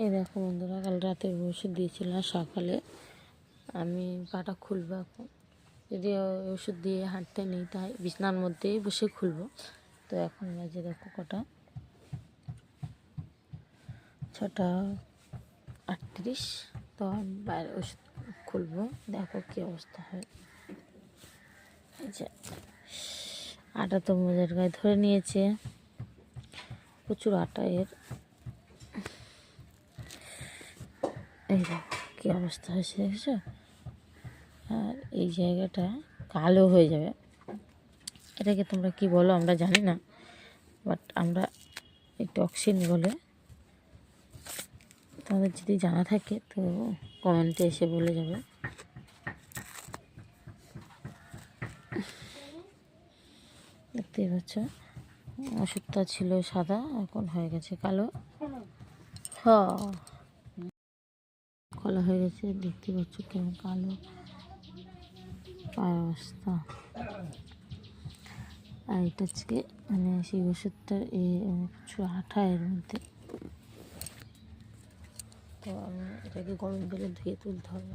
এই দেখো বন্ধুরা, কাল রাতে ওষুধ দিয়েছিলাম, সকালে আমি পাটা খুলবো। এখন যদি ওষুধ দিয়ে হাঁটতে নেই তাই বিছনার মধ্যেই বসে খুলবো। তো এখন বাজে দেখো কটা, 6:38। তো আমি বাইরে ওষুধ খুলবো, দেখো কী অবস্থা হয়। এই যে আটা তো মোজার গায়ে ধরে নিয়েছে, প্রচুর আটা এর। এই দেখো কী অবস্থা হয়েছে, দেখেছো? আর এই জায়গাটা কালো হয়ে যাবে। এটাকে তোমরা কি বলো আমরা জানি না, বাট আমরা এই টক্সিন বলে। তোমাদের যদি জানা থাকে তো কমেন্টে এসে বলে যাবে। দেখতেই পাচ্ছ, ওষুধটা ছিল সাদা, এখন হয়ে গেছে কালো। কালো হয়ে গেছে, দেখতে পাচ্ছ কেমন কালো পায়ের অবস্থা। আর এটা আজকে মানে সেই ওষুধটার প্রচুর আঠা এর মধ্যে। তো আমি এটাকে গরম জলে ধুয়ে তুলতে হবে।